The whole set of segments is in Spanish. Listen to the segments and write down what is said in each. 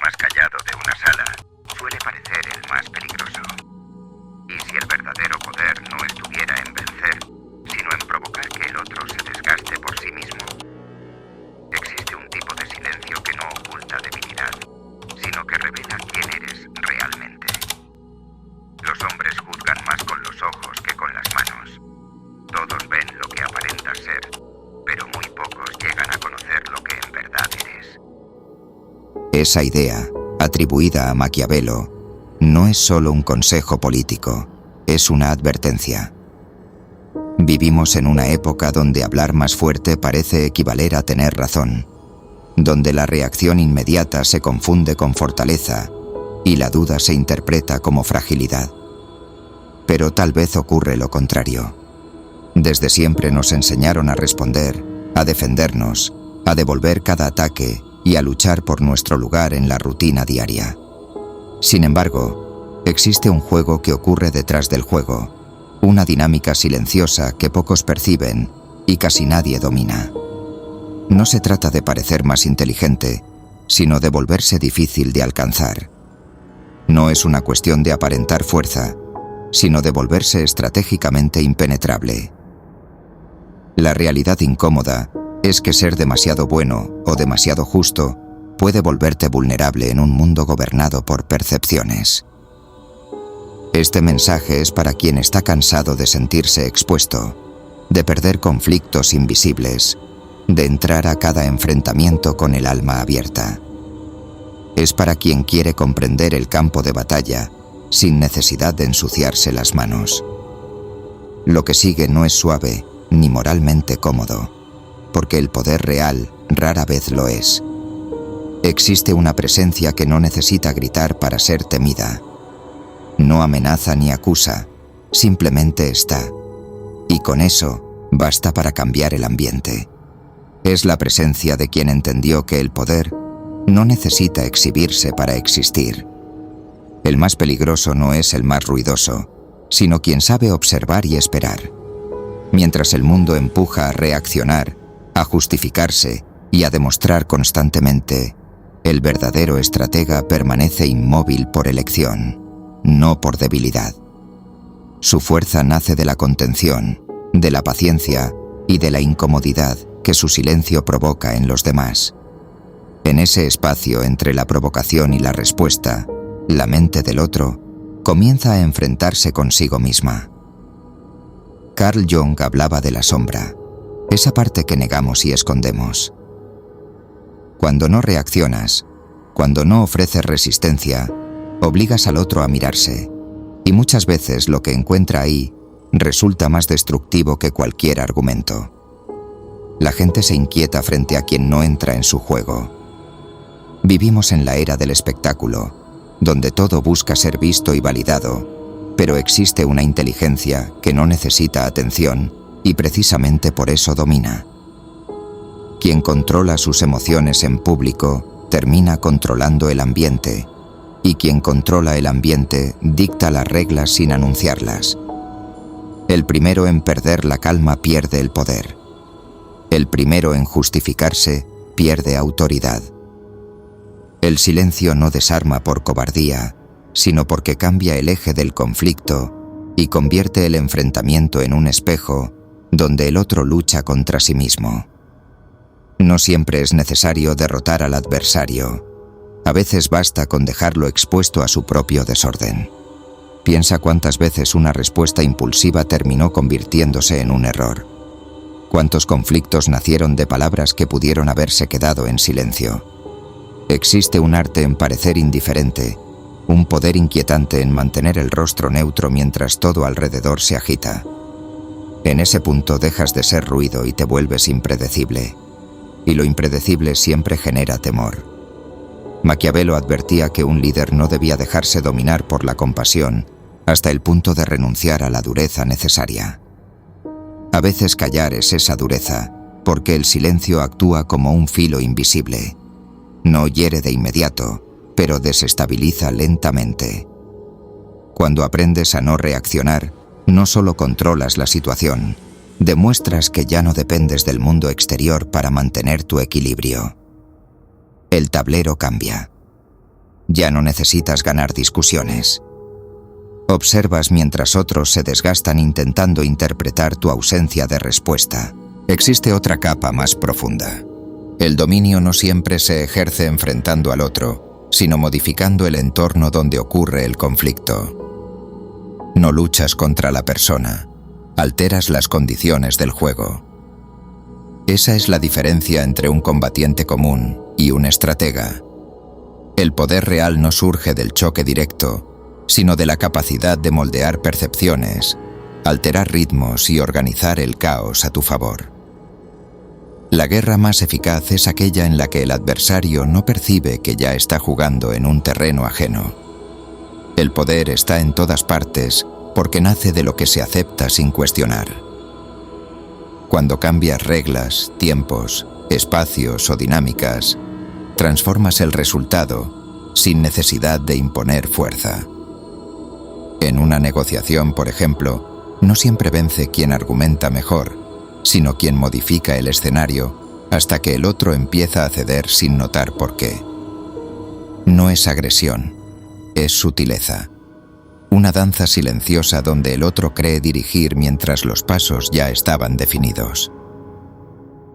más callado de una sala suele parecer el más peligroso. Y si el verdadero poder no estuviera en vencer, sino en provocar que el otro se desgaste por sí mismo, existe un tipo de silencio que no oculta debilidad, sino que revela quién eres realmente. Los hombres juzgan más con los ojos que con las manos. Todos ven lo que aparentas ser, pero muy pocos llegan a conocer lo que en verdad eres. Esa idea, atribuida a Maquiavelo, no es solo un consejo político, es una advertencia. Vivimos en una época donde hablar más fuerte parece equivaler a tener razón, donde la reacción inmediata se confunde con fortaleza y la duda se interpreta como fragilidad. Pero tal vez ocurre lo contrario. Desde siempre nos enseñaron a responder, a defendernos, a devolver cada ataque y a luchar por nuestro lugar en la rutina diaria. Sin embargo, existe un juego que ocurre detrás del juego, una dinámica silenciosa que pocos perciben y casi nadie domina. No se trata de parecer más inteligente, sino de volverse difícil de alcanzar. No es una cuestión de aparentar fuerza, sino de volverse estratégicamente impenetrable. La realidad incómoda es que ser demasiado bueno o demasiado justo puede volverte vulnerable en un mundo gobernado por percepciones. Este mensaje es para quien está cansado de sentirse expuesto, de perder conflictos invisibles, de entrar a cada enfrentamiento con el alma abierta. Es para quien quiere comprender el campo de batalla sin necesidad de ensuciarse las manos. Lo que sigue no es suave ni moralmente cómodo, porque el poder real rara vez lo es. Existe una presencia que no necesita gritar para ser temida. No amenaza ni acusa, simplemente está. Y con eso basta para cambiar el ambiente. Es la presencia de quien entendió que el poder no necesita exhibirse para existir. El más peligroso no es el más ruidoso, sino quien sabe observar y esperar. Mientras el mundo empuja a reaccionar, a justificarse y a demostrar constantemente, el verdadero estratega permanece inmóvil por elección, no por debilidad. Su fuerza nace de la contención, de la paciencia y de la incomodidad que su silencio provoca en los demás. En ese espacio entre la provocación y la respuesta, la mente del otro comienza a enfrentarse consigo misma. Carl Jung hablaba de la sombra, esa parte que negamos y escondemos. Cuando no reaccionas, cuando no ofreces resistencia, obligas al otro a mirarse, y muchas veces lo que encuentra ahí resulta más destructivo que cualquier argumento. La gente se inquieta frente a quien no entra en su juego. Vivimos en la era del espectáculo, donde todo busca ser visto y validado, pero existe una inteligencia que no necesita atención y precisamente por eso domina. Quien controla sus emociones en público termina controlando el ambiente, y quien controla el ambiente dicta las reglas sin anunciarlas. El primero en perder la calma pierde el poder. El primero en justificarse pierde autoridad. El silencio no desarma por cobardía, sino porque cambia el eje del conflicto y convierte el enfrentamiento en un espejo donde el otro lucha contra sí mismo. No siempre es necesario derrotar al adversario. A veces basta con dejarlo expuesto a su propio desorden. Piensa cuántas veces una respuesta impulsiva terminó convirtiéndose en un error. Cuántos conflictos nacieron de palabras que pudieron haberse quedado en silencio. Existe un arte en parecer indiferente, un poder inquietante en mantener el rostro neutro mientras todo alrededor se agita. En ese punto dejas de ser ruido y te vuelves impredecible. Y lo impredecible siempre genera temor. Maquiavelo advertía que un líder no debía dejarse dominar por la compasión hasta el punto de renunciar a la dureza necesaria. A veces callar es esa dureza, porque el silencio actúa como un filo invisible. No hiere de inmediato, pero desestabiliza lentamente. Cuando aprendes a no reaccionar, no solo controlas la situación, demuestras que ya no dependes del mundo exterior para mantener tu equilibrio. El tablero cambia. Ya no necesitas ganar discusiones. Observas mientras otros se desgastan intentando interpretar tu ausencia de respuesta. Existe otra capa más profunda. El dominio no siempre se ejerce enfrentando al otro, sino modificando el entorno donde ocurre el conflicto. No luchas contra la persona, alteras las condiciones del juego. Esa es la diferencia entre un combatiente común y un estratega. El poder real no surge del choque directo, sino de la capacidad de moldear percepciones, alterar ritmos y organizar el caos a tu favor. La guerra más eficaz es aquella en la que el adversario no percibe que ya está jugando en un terreno ajeno. El poder está en todas partes porque nace de lo que se acepta sin cuestionar. Cuando cambias reglas, tiempos, espacios o dinámicas, transformas el resultado sin necesidad de imponer fuerza. En una negociación, por ejemplo, no siempre vence quien argumenta mejor, sino quien modifica el escenario hasta que el otro empieza a ceder sin notar por qué. No es agresión, es sutileza. Una danza silenciosa donde el otro cree dirigir mientras los pasos ya estaban definidos.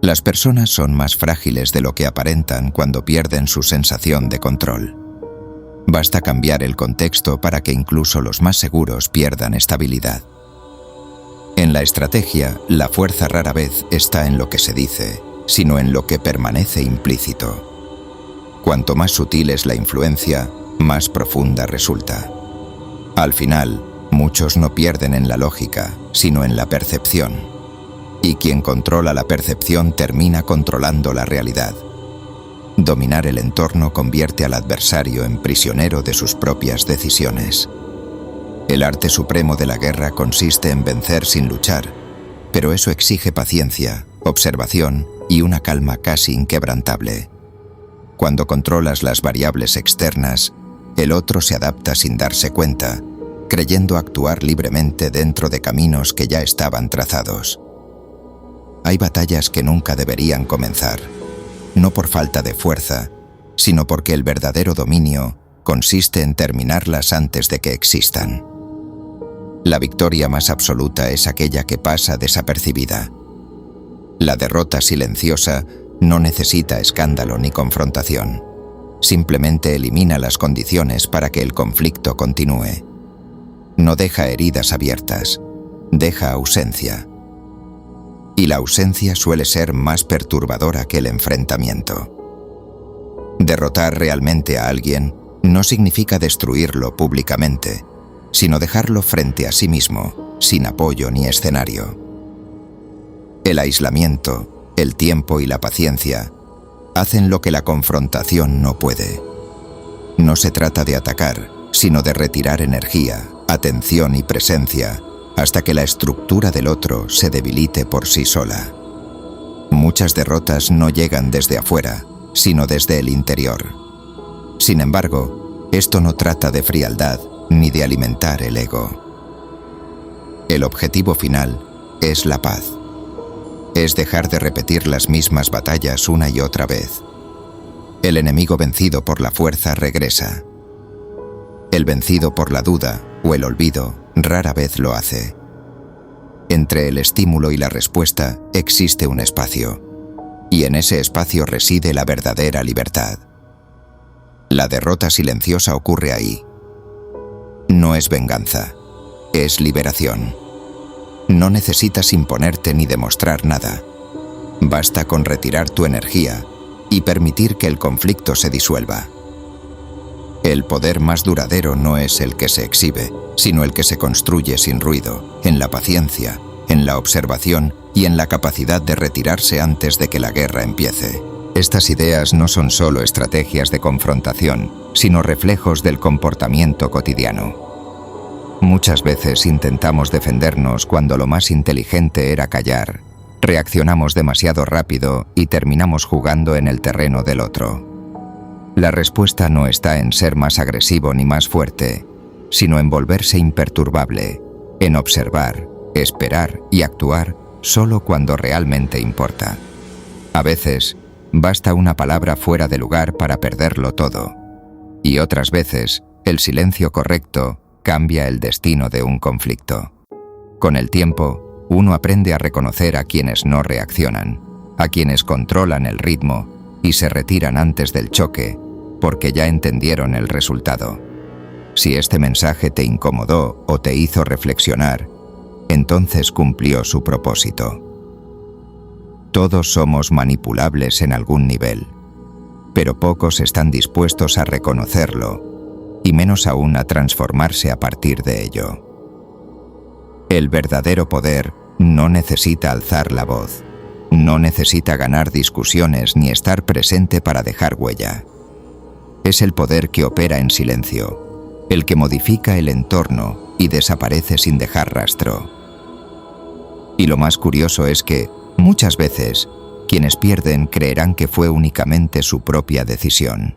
Las personas son más frágiles de lo que aparentan cuando pierden su sensación de control. Basta cambiar el contexto para que incluso los más seguros pierdan estabilidad. En la estrategia, la fuerza rara vez está en lo que se dice, sino en lo que permanece implícito. Cuanto más sutil es la influencia, más profunda resulta. Al final, muchos no pierden en la lógica, sino en la percepción. Y quien controla la percepción termina controlando la realidad. Dominar el entorno convierte al adversario en prisionero de sus propias decisiones. El arte supremo de la guerra consiste en vencer sin luchar, pero eso exige paciencia, observación y una calma casi inquebrantable. Cuando controlas las variables externas, el otro se adapta sin darse cuenta, creyendo actuar libremente dentro de caminos que ya estaban trazados. Hay batallas que nunca deberían comenzar, no por falta de fuerza, sino porque el verdadero dominio consiste en terminarlas antes de que existan. La victoria más absoluta es aquella que pasa desapercibida. La derrota silenciosa no necesita escándalo ni confrontación. Simplemente elimina las condiciones para que el conflicto continúe. No deja heridas abiertas, deja ausencia. Y la ausencia suele ser más perturbadora que el enfrentamiento. Derrotar realmente a alguien no significa destruirlo públicamente, sino dejarlo frente a sí mismo, sin apoyo ni escenario. El aislamiento, el tiempo y la paciencia hacen lo que la confrontación no puede. No se trata de atacar, sino de retirar energía, atención y presencia hasta que la estructura del otro se debilite por sí sola. Muchas derrotas no llegan desde afuera, sino desde el interior. Sin embargo, esto no trata de frialdad ni de alimentar el ego. El objetivo final es la paz. Es dejar de repetir las mismas batallas una y otra vez. El enemigo vencido por la fuerza regresa. El vencido por la duda o el olvido rara vez lo hace. Entre el estímulo y la respuesta existe un espacio, y en ese espacio reside la verdadera libertad. La derrota silenciosa ocurre ahí. No es venganza, es liberación. No necesitas imponerte ni demostrar nada. Basta con retirar tu energía y permitir que el conflicto se disuelva. El poder más duradero no es el que se exhibe, sino el que se construye sin ruido, en la paciencia, en la observación y en la capacidad de retirarse antes de que la guerra empiece. Estas ideas no son solo estrategias de confrontación, sino reflejos del comportamiento cotidiano. Muchas veces intentamos defendernos cuando lo más inteligente era callar. Reaccionamos demasiado rápido y terminamos jugando en el terreno del otro. La respuesta no está en ser más agresivo ni más fuerte, sino en volverse imperturbable, en observar, esperar y actuar solo cuando realmente importa. A veces, basta una palabra fuera de lugar para perderlo todo. Y otras veces, el silencio correcto cambia el destino de un conflicto. Con el tiempo, uno aprende a reconocer a quienes no reaccionan, a quienes controlan el ritmo y se retiran antes del choque, porque ya entendieron el resultado. Si este mensaje te incomodó o te hizo reflexionar, entonces cumplió su propósito. Todos somos manipulables en algún nivel, pero pocos están dispuestos a reconocerlo, y menos aún a transformarse a partir de ello. El verdadero poder no necesita alzar la voz, no necesita ganar discusiones ni estar presente para dejar huella. Es el poder que opera en silencio, el que modifica el entorno y desaparece sin dejar rastro. Y lo más curioso es que, muchas veces, quienes pierden creerán que fue únicamente su propia decisión.